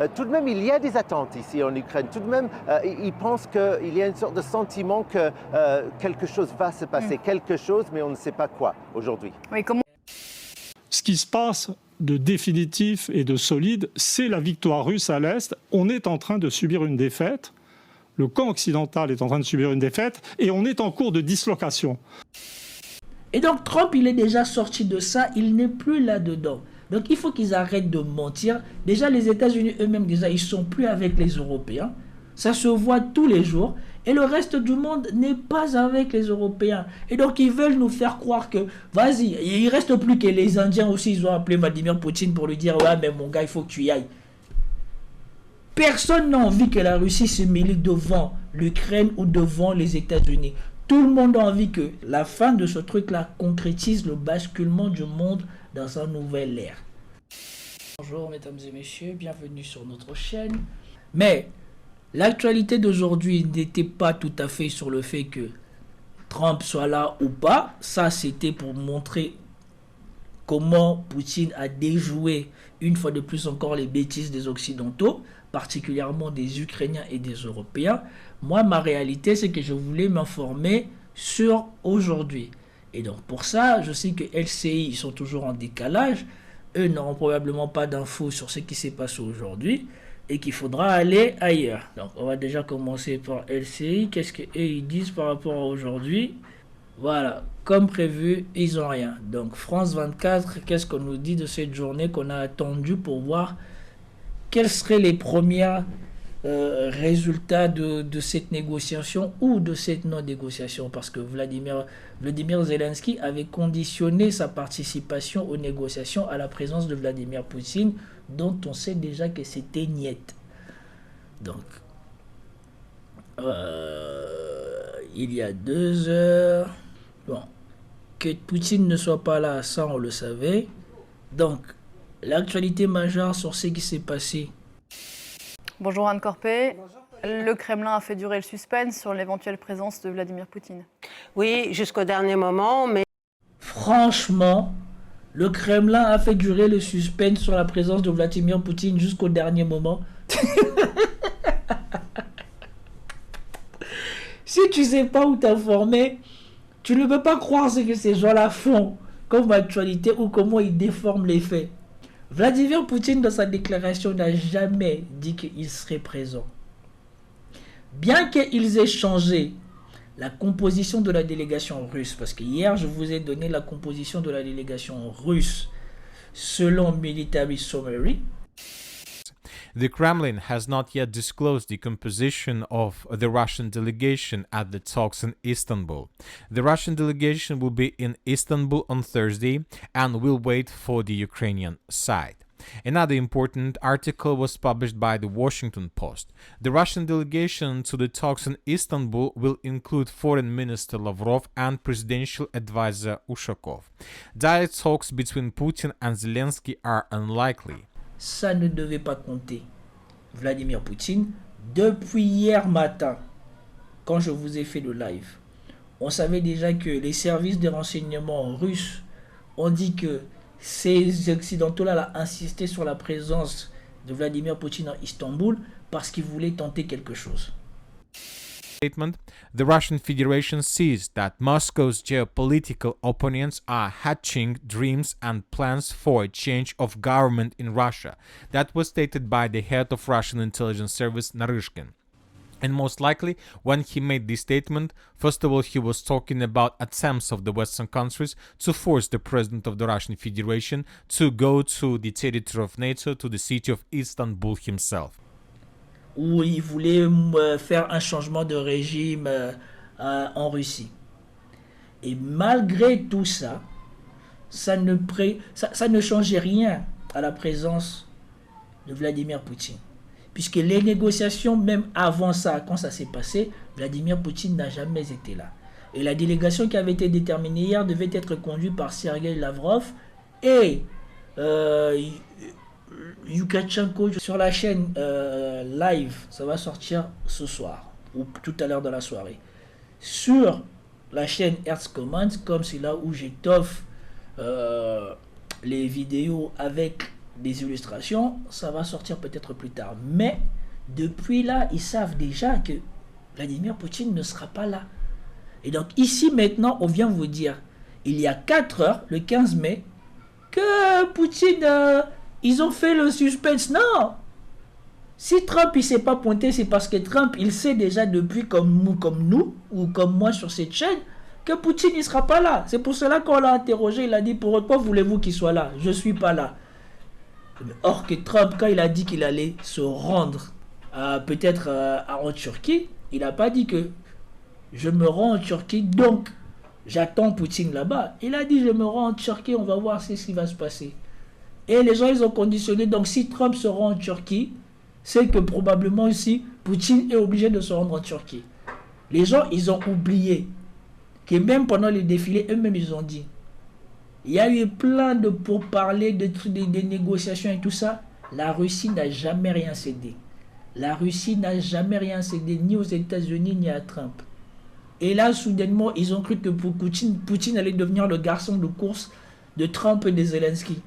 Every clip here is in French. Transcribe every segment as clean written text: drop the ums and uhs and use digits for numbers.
tout de même, il y a des attentes ici en Ukraine. Tout de même, ils pensent qu'il y a une sorte de sentiment que quelque chose va se passer, quelque chose, mais on ne sait pas quoi aujourd'hui. Oui, comment... Ce qui se passe de définitif et de solide, c'est la victoire russe à l'Est. On est en train de subir une défaite. Le camp occidental est en train de subir une défaite et on est en cours de dislocation. Et donc Trump, il est déjà sorti de ça, il n'est plus là-dedans. Donc il faut qu'ils arrêtent de mentir. Déjà les États-Unis eux-mêmes, déjà, ils ne sont plus avec les Européens. Ça se voit tous les jours. Et le reste du monde n'est pas avec les Européens. Et donc ils veulent nous faire croire que, vas-y, il ne reste plus que les Indiens aussi, ils ont appelé Vladimir Poutine pour lui dire, ouais mais mon gars, il faut que tu y ailles. Personne n'a envie que la Russie se mêle devant l'Ukraine ou devant les États-Unis. Tout le monde a envie que la fin de ce truc-là concrétise le basculement du monde dans un nouvel ère. Bonjour mesdames et messieurs, bienvenue sur notre chaîne. Mais l'actualité d'aujourd'hui n'était pas tout à fait sur le fait que Trump soit là ou pas. Ça, c'était pour montrer comment Poutine a déjoué une fois de plus encore les bêtises des Occidentaux, particulièrement des Ukrainiens et des Européens. Moi, ma réalité, c'est que je voulais m'informer sur aujourd'hui. Et donc, pour ça, je sais que LCI, ils sont toujours en décalage. Eux n'auront probablement pas d'infos sur ce qui s'est passé aujourd'hui et qu'il faudra aller ailleurs. Donc, on va déjà commencer par LCI. Qu'est-ce qu'eux, ils disent par rapport à aujourd'hui? Voilà, comme prévu, ils n'ont rien. Donc, France 24, qu'est-ce qu'on nous dit de cette journée qu'on a attendue pour voir quels seraient les premiers résultats de cette négociation ou de cette non-négociation? Parce que Vladimir Zelensky avait conditionné sa participation aux négociations à la présence de Vladimir Poutine, dont on sait déjà que c'était niette. Donc, il y a 2 heures, bon, que Poutine ne soit pas là, ça on le savait. Donc, l'actualité majeure sur ce qui s'est passé. Bonjour Anne Corpé. Le Kremlin a fait durer le suspense sur l'éventuelle présence de Vladimir Poutine. Oui, jusqu'au dernier moment, mais... Franchement, le Kremlin a fait durer le suspense sur la présence de Vladimir Poutine jusqu'au dernier moment. Si tu sais pas où t'informer, tu ne peux pas croire ce que ces gens-là font comme actualité ou comment ils déforment les faits. Vladimir Poutine, dans sa déclaration, n'a jamais dit qu'il serait présent. Bien qu'ils aient changé la composition de la délégation russe, parce que hier, je vous ai donné la composition de la délégation russe selon Military Summary. The Kremlin has not yet disclosed the composition of the Russian delegation at the talks in Istanbul. The Russian delegation will be in Istanbul on Thursday and will wait for the Ukrainian side. Another important article was published by the Washington Post. The Russian delegation to the talks in Istanbul will include Foreign Minister Lavrov and Presidential Advisor Ushakov. Direct talks between Putin and Zelensky are unlikely. Ça ne devait pas compter. Vladimir Poutine, depuis hier matin, quand je vous ai fait le live, on savait déjà que les services de renseignement russes ont dit que ces Occidentaux-là ont insisté sur la présence de Vladimir Poutine à Istanbul parce qu'ils voulaient tenter quelque chose. Statement, the Russian Federation sees that Moscow's geopolitical opponents are hatching dreams and plans for a change of government in Russia. That was stated by the head of Russian intelligence service, Naryshkin. And most likely, when he made this statement, first of all, he was talking about attempts of the Western countries to force the president of the Russian Federation to go to the territory of NATO, to the city of Istanbul himself. Où il voulait faire un changement de régime en Russie. Et malgré tout ça, ça ne changeait rien à la présence de Vladimir Poutine. Puisque les négociations, même avant ça, quand ça s'est passé, Vladimir Poutine n'a jamais été là. Et la délégation qui avait été déterminée hier devait être conduite par Sergei Lavrov et Yukachenko sur la chaîne live. Ça va sortir ce soir ou tout à l'heure de la soirée. Sur la chaîne Hertz Command, comme c'est là où j'étoffe les vidéos avec des illustrations, ça va sortir peut-être plus tard. Mais depuis là, ils savent déjà que Vladimir Poutine ne sera pas là. Et donc ici maintenant, on vient vous dire, il y a 4 heures, le 15 mai, que Poutine, ils ont fait le suspense. Non! Si Trump il s'est pas pointé, c'est parce que Trump, il sait déjà depuis comme nous, ou comme moi sur cette chaîne, que Poutine ne sera pas là. C'est pour cela qu'on l'a interrogé, il a dit, pourquoi voulez-vous qu'il soit là? Je suis pas là. Or que Trump, quand il a dit qu'il allait se rendre peut-être en Turquie, il n'a pas dit que je me rends en Turquie, donc j'attends Poutine là-bas. Il a dit je me rends en Turquie, on va voir ce qui va se passer. Et les gens, ils ont conditionné, donc si Trump se rend en Turquie, c'est que probablement ici, Poutine est obligé de se rendre en Turquie. Les gens, ils ont oublié que même pendant les défilés, eux-mêmes, ils ont dit, il y a eu plein de pourparlers, des négociations et tout ça. La Russie n'a jamais rien cédé. La Russie n'a jamais rien cédé, ni aux États-Unis, ni à Trump. Et là, soudainement, ils ont cru que Poutine allait devenir le garçon de course de Trump et de Zelensky.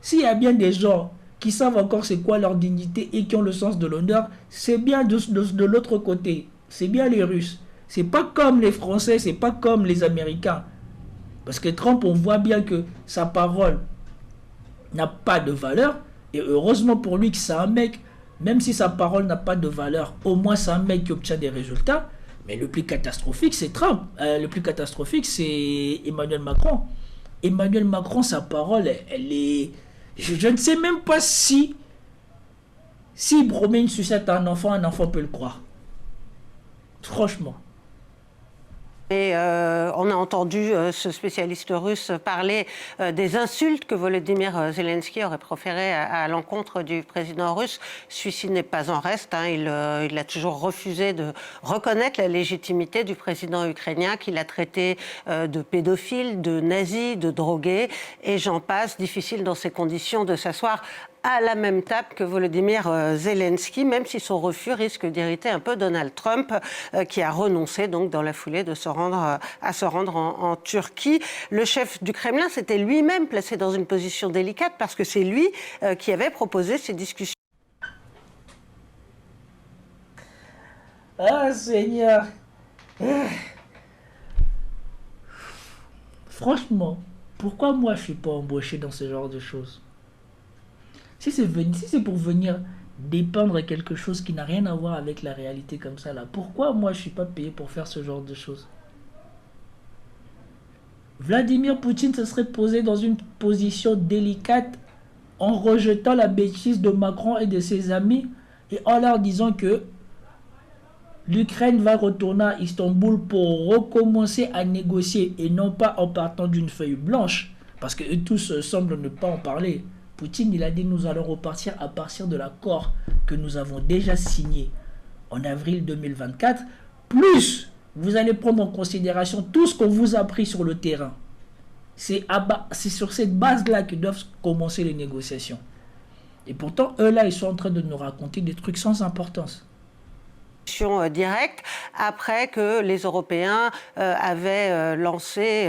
S'il y a bien des gens qui savent encore c'est quoi leur dignité et qui ont le sens de l'honneur, c'est bien de l'autre côté. C'est bien les Russes. C'est pas comme les Français, c'est pas comme les Américains. Parce que Trump, on voit bien que sa parole n'a pas de valeur. Et heureusement pour lui que c'est un mec, même si sa parole n'a pas de valeur, au moins c'est un mec qui obtient des résultats. Mais le plus catastrophique, c'est Trump. Le plus catastrophique, c'est Emmanuel Macron. Emmanuel Macron, sa parole, elle est... Je ne sais même pas si il promet une sucette à un enfant peut le croire. Franchement. Et on a entendu ce spécialiste russe parler des insultes que Volodymyr Zelensky aurait proférées à l'encontre du président russe. Celui-ci n'est pas en reste. Hein. Il a toujours refusé de reconnaître la légitimité du président ukrainien qu'il a traité de pédophile, de nazi, de drogué. Et j'en passe. Difficile dans ces conditions de s'asseoir à la même table que Volodymyr Zelensky, même si son refus risque d'irriter un peu Donald Trump, qui a renoncé donc dans la foulée de se rendre en Turquie. Le chef du Kremlin s'était lui-même placé dans une position délicate parce que c'est lui qui avait proposé ces discussions. Ah Seigneur, franchement, pourquoi moi je suis pas embauché dans ce genre de choses? Si c'est pour venir dépeindre quelque chose qui n'a rien à voir avec la réalité comme ça là, pourquoi moi je suis pas payé pour faire ce genre de choses? Vladimir Poutine se serait posé dans une position délicate en rejetant la bêtise de Macron et de ses amis et en leur disant que l'Ukraine va retourner à Istanbul pour recommencer à négocier et non pas en partant d'une feuille blanche, parce que eux tous semblent ne pas en parler. Poutine, il a dit nous allons repartir à partir de l'accord que nous avons déjà signé en avril 2024, plus vous allez prendre en considération tout ce qu'on vous a appris sur le terrain. C'est sur cette base-là que doivent commencer les négociations. Et pourtant, eux là, ils sont en train de nous raconter des trucs sans importance. Directe après que les Européens avaient lancé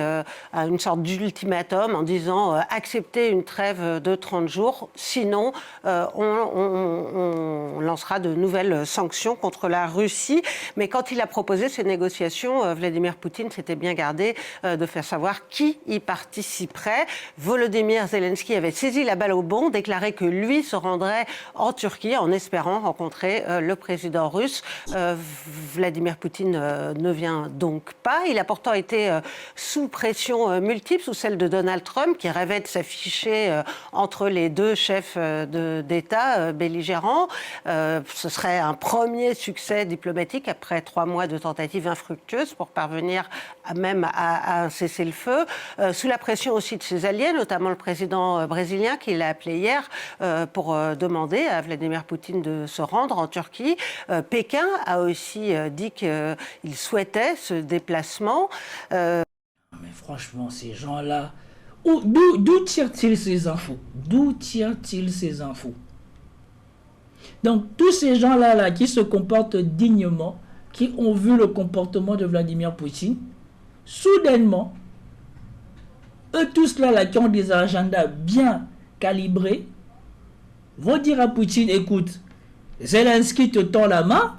une sorte d'ultimatum en disant acceptez une trêve de 30 jours, sinon on lancera de nouvelles sanctions contre la Russie. Mais quand il a proposé ces négociations, Vladimir Poutine s'était bien gardé de faire savoir qui y participerait. Volodymyr Zelensky avait saisi la balle au bond, déclaré que lui se rendrait en Turquie en espérant rencontrer le président russe. Vladimir Poutine ne vient donc pas. Il a pourtant été sous pression multiple, sous celle de Donald Trump, qui rêvait de s'afficher entre les deux chefs d'État belligérants. Ce serait un premier succès diplomatique après 3 mois de tentatives infructueuses pour parvenir même à un cessez-le-feu. Sous la pression aussi de ses alliés, notamment le président brésilien qui l'a appelé hier pour demander à Vladimir Poutine de se rendre en Turquie. Pékin a aussi dit qu'il souhaitait ce déplacement. Mais franchement, ces gens-là, d'où tirent-ils ces infos? D'où tirent-ils ces infos? Donc, tous ces gens-là qui se comportent dignement, qui ont vu le comportement de Vladimir Poutine, soudainement, eux tous là qui ont des agendas bien calibrés, vont dire à Poutine, écoute, Zelensky te tend la main,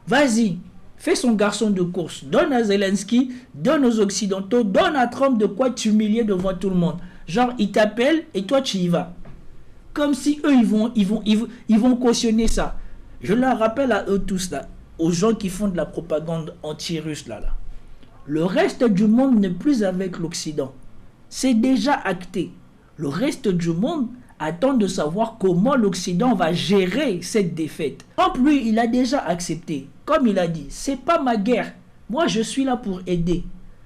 vas-y, fais son garçon de course, donne à Zelensky, donne aux Occidentaux, donne à Trump de quoi t'humilier devant tout le monde. Genre, il t'appelle et toi tu y vas. Comme si eux, ils vont cautionner ça. Je leur rappelle à eux tous là, aux gens qui font de la propagande anti-russe là. Le reste du monde n'est plus avec l'Occident. C'est déjà acté. Le reste du monde attend de savoir comment l'Occident va gérer cette défaite. Trump, lui, il a déjà accepté. Comme il a dit, c'est pas ma guerre. Moi, je suis là pour aider.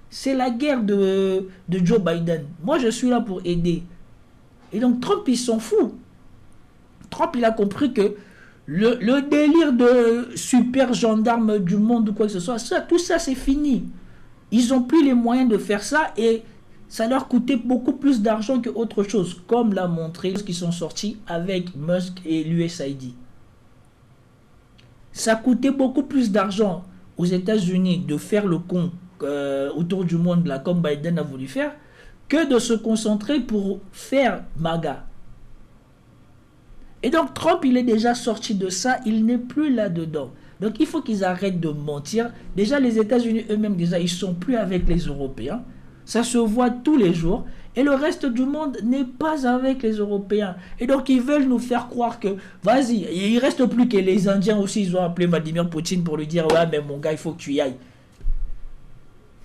C'est la guerre de Joe Biden. Moi, je suis là pour aider. Et donc, Trump, il s'en fout. Trump, il a compris que le délire de super gendarme du monde ou quoi que ce soit, tout ça, c'est fini. Ils n'ont plus les moyens de faire ça et ça leur coûtait beaucoup plus d'argent qu'autre chose, comme l'a montré ceux qui sont sortis avec Musk et l'USAID. Ça coûtait beaucoup plus d'argent aux États-Unis de faire le con autour du monde, là, comme Biden a voulu faire, que de se concentrer pour faire MAGA. Et donc Trump, il est déjà sorti de ça, il n'est plus là-dedans. Donc il faut qu'ils arrêtent de mentir. Déjà, les États-Unis eux-mêmes, déjà, ils ne sont plus avec les Européens. Ça se voit tous les jours. Et le reste du monde n'est pas avec les Européens. Et donc, ils veulent nous faire croire que, vas-y, il ne reste plus que les Indiens aussi, ils ont appelé Vladimir Poutine pour lui dire, ouais, mais mon gars, il faut que tu y ailles.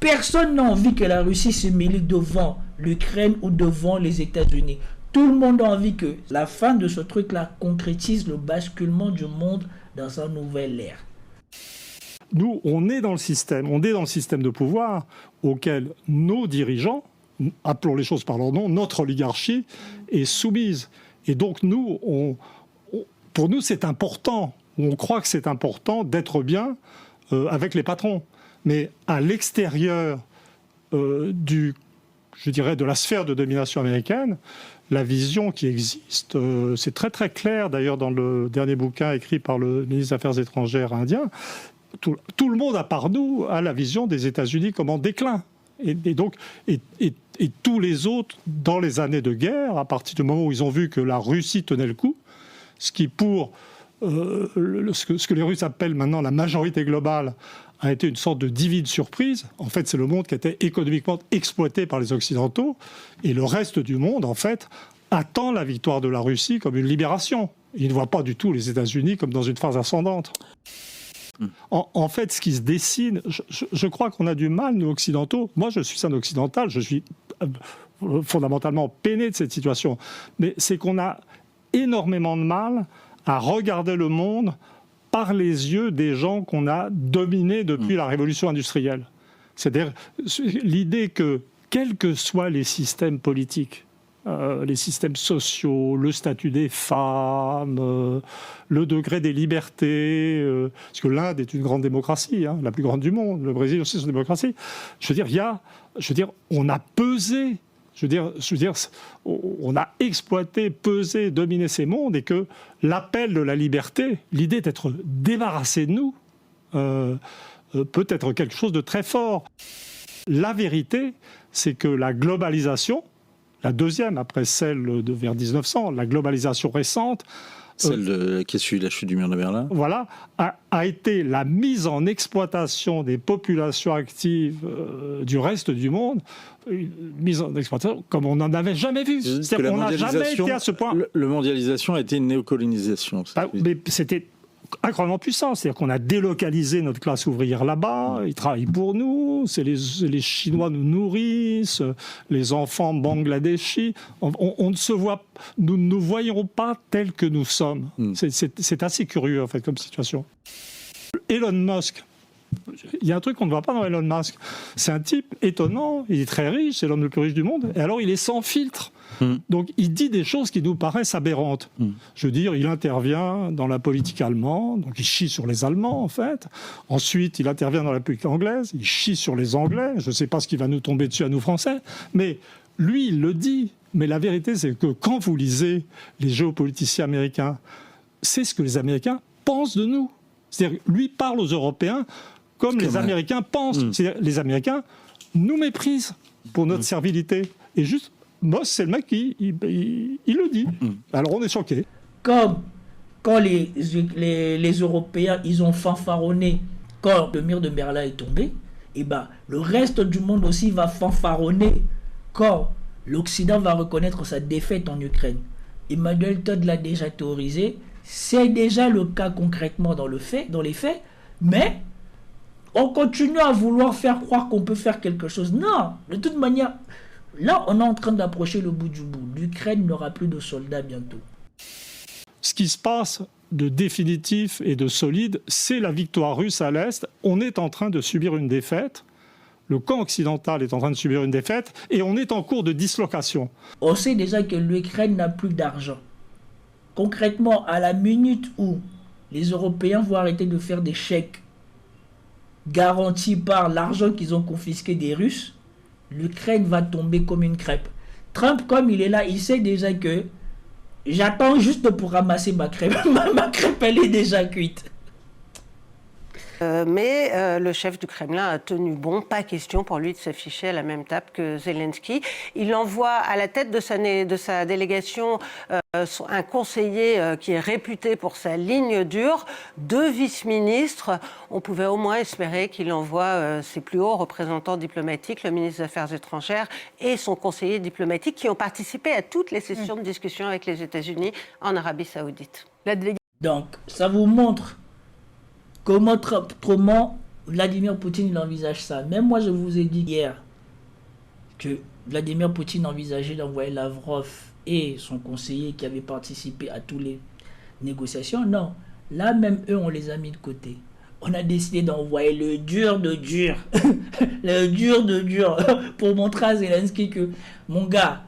Personne n'a envie que la Russie se mêle devant l'Ukraine ou devant les États-Unis. Tout le monde a envie que la fin de ce truc-là concrétise le basculement du monde dans une nouvelle ère. Nous, on est dans le système de pouvoir auquel nos dirigeants, appelons les choses par leur nom, notre oligarchie est soumise. Et donc nous, pour nous, c'est important, on croit que c'est important d'être bien avec les patrons. Mais à l'extérieur de la sphère de domination américaine, la vision qui existe, c'est très très clair d'ailleurs dans le dernier bouquin écrit par le ministre des Affaires étrangères indien, tout le monde à part nous a la vision des États-Unis comme en déclin. Et tous les autres, dans les années de guerre, à partir du moment où ils ont vu que la Russie tenait le coup, ce qui pour ce que les Russes appellent maintenant la majorité globale, a été une sorte de divine surprise. En fait, c'est le monde qui était économiquement exploité par les Occidentaux, et le reste du monde, en fait, attend la victoire de la Russie comme une libération. Il ne voit pas du tout les États-Unis comme dans une phase ascendante. En fait, ce qui se dessine, je crois qu'on a du mal, nous Occidentaux. Moi, je suis un Occidental, je suis fondamentalement peiné de cette situation. Mais c'est qu'on a énormément de mal à regarder le monde par les yeux des gens qu'on a dominés depuis la révolution industrielle. C'est-à-dire l'idée que, quels que soient les systèmes politiques, les systèmes sociaux, le statut des femmes, le degré des libertés, parce que l'Inde est une grande démocratie, la plus grande du monde, le Brésil aussi c'est une démocratie. On a pesé, on a exploité, pesé, dominé ces mondes, et que l'appel de la liberté, l'idée d'être débarrassé de nous, peut être quelque chose de très fort. La vérité, c'est que la globalisation, la deuxième après celle de vers 1900, la globalisation récente, celle qui a suivi la chute du mur de Berlin. Voilà, a été la mise en exploitation des populations actives du reste du monde, une mise en exploitation comme on n'en avait jamais vu. C'est-à-dire qu'on n'a jamais été à ce point. La mondialisation a été une néocolonisation. Mais c'était incroyablement puissant. C'est-à-dire qu'on a délocalisé notre classe ouvrière là-bas, ils travaillent pour nous, les Chinois nous nourrissent, les enfants bangladeshis. On ne se voit, nous ne nous voyons pas tels que nous sommes. C'est assez curieux, en fait, comme situation. Elon Musk, il y a un truc qu'on ne voit pas dans Elon Musk. C'est un type étonnant, il est très riche, c'est l'homme le plus riche du monde, et alors il est sans filtre. Donc il dit des choses qui nous paraissent aberrantes. Je veux dire, il intervient dans la politique allemande, donc il chie sur les Allemands en fait. Ensuite, il intervient dans la politique anglaise, il chie sur les Anglais. Je ne sais pas ce qui va nous tomber dessus à nous Français, mais lui, il le dit. Mais la vérité, c'est que quand vous lisez les géopoliticiens américains, c'est ce que les Américains pensent de nous. C'est-à-dire, lui parle aux Européens comme les Américains pensent. C'est-à-dire, les Américains nous méprisent pour notre servilité. Et juste, Moss, c'est le mec qui il le dit. Alors on est choqué. comme quand les Européens, ils ont fanfaronné quand le mur de Berlin est tombé, et ben, le reste du monde aussi va fanfaronner quand l'Occident va reconnaître sa défaite en Ukraine. Emmanuel Todd l'a déjà théorisé, c'est déjà le cas concrètement dans les faits, mais on continue à vouloir faire croire qu'on peut faire quelque chose. Non, de toute manière, là, on est en train d'approcher le bout du bout. L'Ukraine n'aura plus de soldats bientôt. Ce qui se passe de définitif et de solide, c'est la victoire russe à l'Est. On est en train de subir une défaite. Le camp occidental est en train de subir une défaite et on est en cours de dislocation. On sait déjà que l'Ukraine n'a plus d'argent. Concrètement, à la minute où les Européens vont arrêter de faire des chèques garantis par l'argent qu'ils ont confisqué des Russes, l'Ukraine va tomber comme une crêpe. Trump, comme il est là, il sait déjà que j'attends juste pour ramasser ma crêpe. Ma crêpe, elle est déjà cuite. Mais le chef du Kremlin a tenu bon, pas question pour lui de s'afficher à la même table que Zelensky. Il envoie à la tête de sa délégation un conseiller qui est réputé pour sa ligne dure, 2 vice-ministres. On pouvait au moins espérer qu'il envoie ses plus hauts représentants diplomatiques, le ministre des Affaires étrangères et son conseiller diplomatique, qui ont participé à toutes les sessions de discussion avec les États-Unis en Arabie Saoudite. Donc, ça vous montre comment Vladimir Poutine il envisage ça. Même moi, je vous ai dit hier que Vladimir Poutine envisageait d'envoyer Lavrov et son conseiller qui avait participé à toutes les négociations. Non, là même eux, on les a mis de côté. On a décidé d'envoyer le dur de dur, le dur de dur, pour montrer à Zelensky que, mon gars,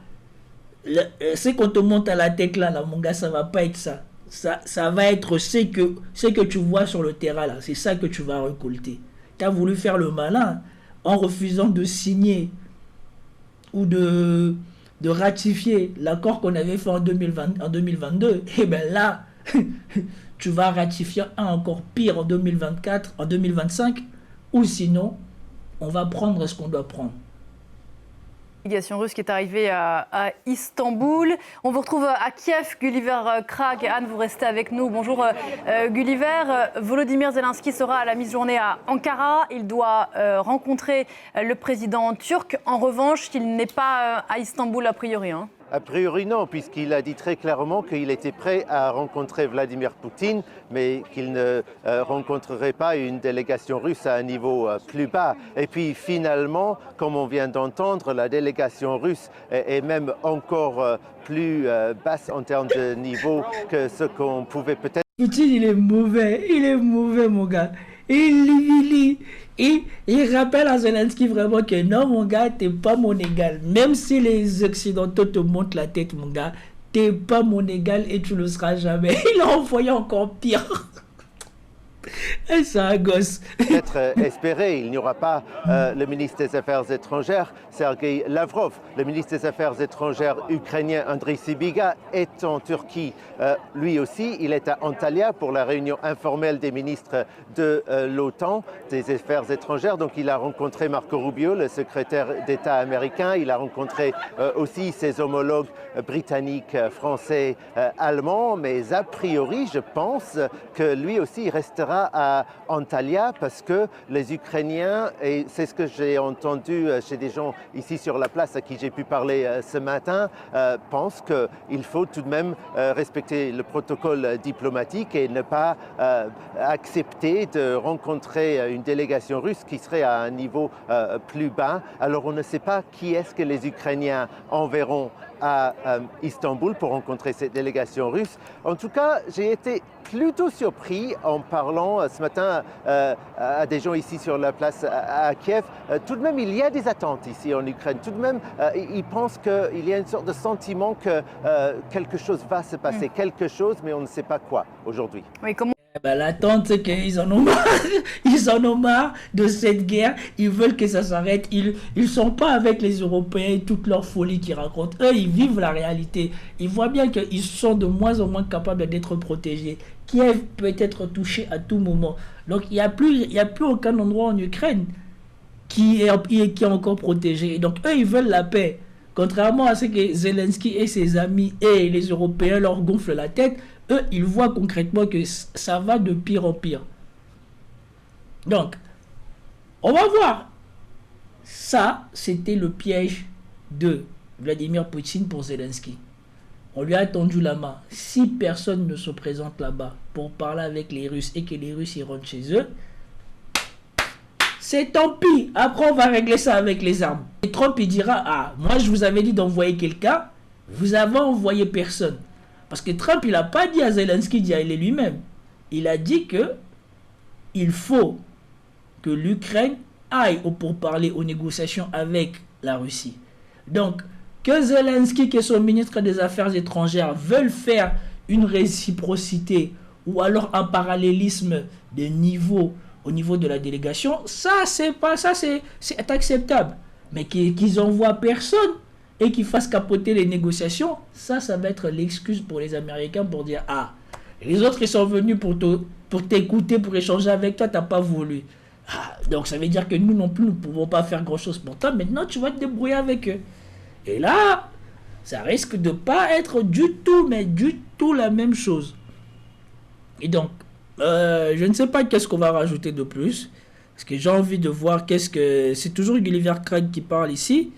c'est qu'on te monte à la tête là, mon gars, ça va pas être ça. Ça va être ce que tu vois sur le terrain là, c'est ça que tu vas récolter. Tu as voulu faire le malin en refusant de signer ou de ratifier l'accord qu'on avait fait en 2022. Et bien là, tu vas ratifier un encore pire en 2024, en 2025, ou sinon, on va prendre ce qu'on doit prendre. Délégation russe qui est arrivée à Istanbul. On vous retrouve à Kiev, Gulliver Krag. Anne, vous restez avec nous. Bonjour Gulliver. Volodymyr Zelensky sera à la mi-journée à Ankara. Il doit rencontrer le président turc. En revanche, il n'est pas à Istanbul a priori. A priori non, puisqu'il a dit très clairement qu'il était prêt à rencontrer Vladimir Poutine, mais qu'il ne rencontrerait pas une délégation russe à un niveau plus bas. Et puis finalement, comme on vient d'entendre, la délégation russe est même encore plus basse en termes de niveau que ce qu'on pouvait peut-être... Poutine, il est mauvais mon gars. Il rappelle à Zelensky vraiment que non, mon gars, t'es pas mon égal. Même si les Occidentaux te montent la tête, mon gars, t'es pas mon égal et tu le seras jamais. Il a envoyé encore pire. Et c'est un gosse. Peut-être espérer, il n'y aura pas le ministre des Affaires étrangères, Sergei Lavrov. Le ministre des Affaires étrangères ukrainien, Andriy Sybiga, est en Turquie. Lui aussi, il est à Antalya pour la réunion informelle des ministres de l'OTAN, des Affaires étrangères. Donc il a rencontré Marco Rubio, le secrétaire d'État américain. Il a rencontré aussi ses homologues britanniques, français, allemands. Mais a priori, je pense que lui aussi il restera à Antalya parce que les Ukrainiens, et c'est ce que j'ai entendu chez des gens ici sur la place à qui j'ai pu parler ce matin, pensent qu'il faut tout de même respecter le protocole diplomatique et ne pas accepter de rencontrer une délégation russe qui serait à un niveau plus bas. Alors on ne sait pas qui est-ce que les Ukrainiens enverront à Istanbul pour rencontrer cette délégation russe. En tout cas, j'ai été plutôt surpris en parlant ce matin à des gens ici sur la place à Kiev. Tout de même, il y a des attentes ici en Ukraine. Tout de même, ils pensent qu'il y a une sorte de sentiment que quelque chose va se passer, quelque chose, mais on ne sait pas quoi aujourd'hui. Oui, comment... L'attente, c'est qu'ils en ont marre. Ils en ont marre de cette guerre. Ils veulent que ça s'arrête. Ils sont pas avec les Européens et toute leur folie qu'ils racontent. Eux, ils vivent la réalité. Ils voient bien qu'ils sont de moins en moins capables d'être protégés. Kiev peut être touché à tout moment. Donc, il y a plus aucun endroit en Ukraine qui est encore protégé. Et donc, eux, ils veulent la paix. Contrairement à ce que Zelensky et ses amis et les Européens leur gonflent la tête, eux, ils voient concrètement que ça va de pire en pire. Donc, on va voir. Ça, c'était le piège de Vladimir Poutine pour Zelensky. On lui a tendu la main. Si personne ne se présente là-bas pour parler avec les Russes et que les Russes y rentrent chez eux, c'est tant pis. Après, on va régler ça avec les armes. Et Trump, il dira, ah, moi, je vous avais dit d'envoyer quelqu'un, vous avez envoyé personne. Parce que Trump, il n'a pas dit à Zelensky d'y aller lui-même. Il a dit que il faut que l'Ukraine aille pour parler aux négociations avec la Russie. Donc, que Zelensky, que son ministre des Affaires étrangères, veulent faire une réciprocité ou alors un parallélisme de niveau au niveau de la délégation, c'est acceptable. Mais qu'ils envoient personne et qu'ils fassent capoter les négociations, ça va être l'excuse pour les Américains pour dire, ah, les autres ils sont venus pour t'écouter, pour échanger avec toi, t'as pas voulu. Ah, donc ça veut dire que nous non plus, nous ne pouvons pas faire grand-chose pour toi. Maintenant, tu vas te débrouiller avec eux. Et là, ça risque de pas être du tout la même chose. Et donc, je ne sais pas qu'est-ce qu'on va rajouter de plus. Parce que j'ai envie de voir c'est toujours Gulliver Craig qui parle ici.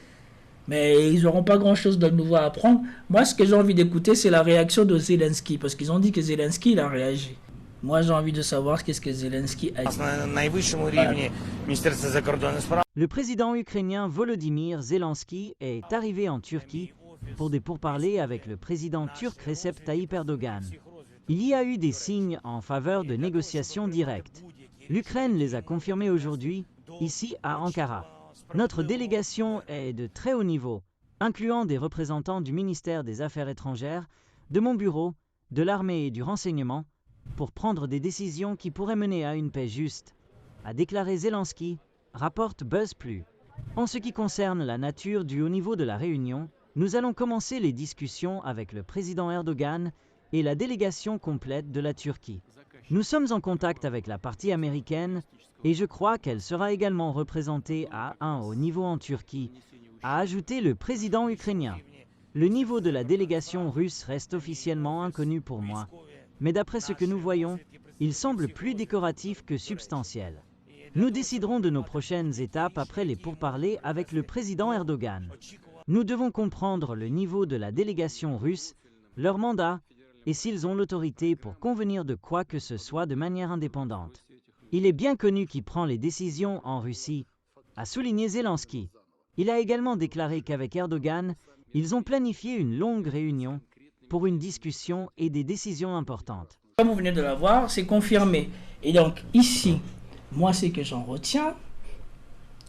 Mais ils n'auront pas grand-chose de nouveau à apprendre. Moi, ce que j'ai envie d'écouter, c'est la réaction de Zelensky. Parce qu'ils ont dit que Zelensky, il a réagi. Moi, j'ai envie de savoir qu'est-ce que Zelensky a dit. Le président ukrainien Volodymyr Zelensky est arrivé en Turquie pour des pourparlers avec le président turc Recep Tayyip Erdogan. Il y a eu des signes en faveur de négociations directes. L'Ukraine les a confirmés aujourd'hui, ici à Ankara. Notre délégation est de très haut niveau, incluant des représentants du ministère des Affaires étrangères, de mon bureau, de l'armée et du renseignement, pour prendre des décisions qui pourraient mener à une paix juste, a déclaré Zelensky, rapporte BuzzPlus. En ce qui concerne la nature du haut niveau de la réunion, nous allons commencer les discussions avec le président Erdogan et la délégation complète de la Turquie. Nous sommes en contact avec la partie américaine et je crois qu'elle sera également représentée à un haut niveau en Turquie, a ajouté le président ukrainien. Le niveau de la délégation russe reste officiellement inconnu pour moi, mais d'après ce que nous voyons, il semble plus décoratif que substantiel. Nous déciderons de nos prochaines étapes après les pourparlers avec le président Erdogan. Nous devons comprendre le niveau de la délégation russe, leur mandat, et s'ils ont l'autorité pour convenir de quoi que ce soit de manière indépendante. Il est bien connu qui prend les décisions en Russie, a souligné Zelensky. Il a également déclaré qu'avec Erdogan, ils ont planifié une longue réunion pour une discussion et des décisions importantes. Comme vous venez de la voir, c'est confirmé. Et donc ici, moi ce que j'en retiens,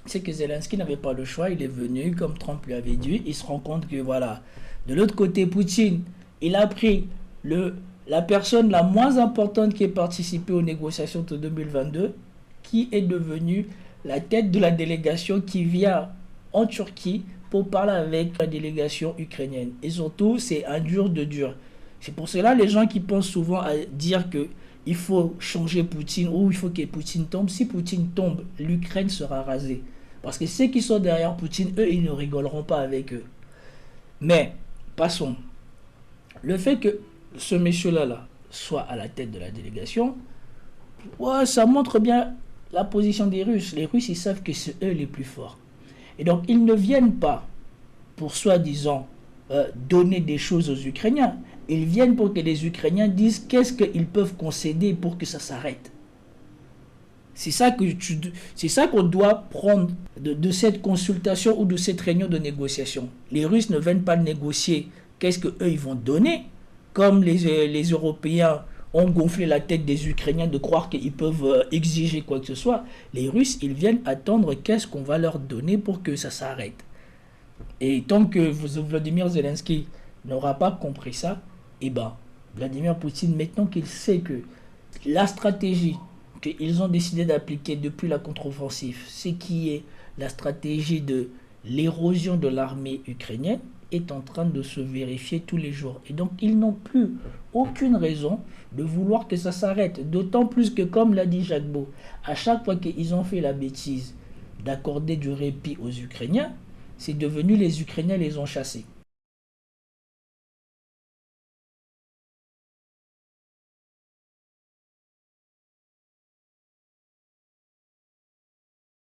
c'est que Zelensky n'avait pas le choix, il est venu, comme Trump lui avait dit, il se rend compte que voilà, de l'autre côté, Poutine, il a pris la personne la moins importante qui ait participé aux négociations de 2022, qui est devenue la tête de la délégation qui vient en Turquie pour parler avec la délégation ukrainienne. Et surtout, c'est un dur de dur. C'est pour cela les gens qui pensent souvent à dire qu'il faut changer Poutine ou il faut que Poutine tombe. Si Poutine tombe, l'Ukraine sera rasée. Parce que ceux qui sont derrière Poutine, eux, ils ne rigoleront pas avec eux. Mais, passons. Le fait que ce monsieur-là soit à la tête de la délégation, ouais, ça montre bien la position des Russes. Les Russes, ils savent que c'est eux les plus forts. Et donc, ils ne viennent pas pour soi-disant donner des choses aux Ukrainiens. Ils viennent pour que les Ukrainiens disent qu'est-ce qu'ils peuvent concéder pour que ça s'arrête. C'est ça qu'on doit prendre de cette consultation ou de cette réunion de négociation. Les Russes ne viennent pas négocier qu'est-ce qu'eux ils vont donner, comme les Européens ont gonflé la tête des Ukrainiens de croire qu'ils peuvent exiger quoi que ce soit. Les Russes, ils viennent attendre qu'est-ce qu'on va leur donner pour que ça s'arrête. Et tant que Vladimir Zelensky n'aura pas compris ça, eh ben, Vladimir Poutine, maintenant qu'il sait que la stratégie qu'ils ont décidé d'appliquer depuis la contre-offensive, ce qui est la stratégie de l'érosion de l'armée ukrainienne, est en train de se vérifier tous les jours. Et donc, ils n'ont plus aucune raison de vouloir que ça s'arrête. D'autant plus que, comme l'a dit Jacques Beau, à chaque fois qu'ils ont fait la bêtise d'accorder du répit aux Ukrainiens, c'est devenu les Ukrainiens les ont chassés.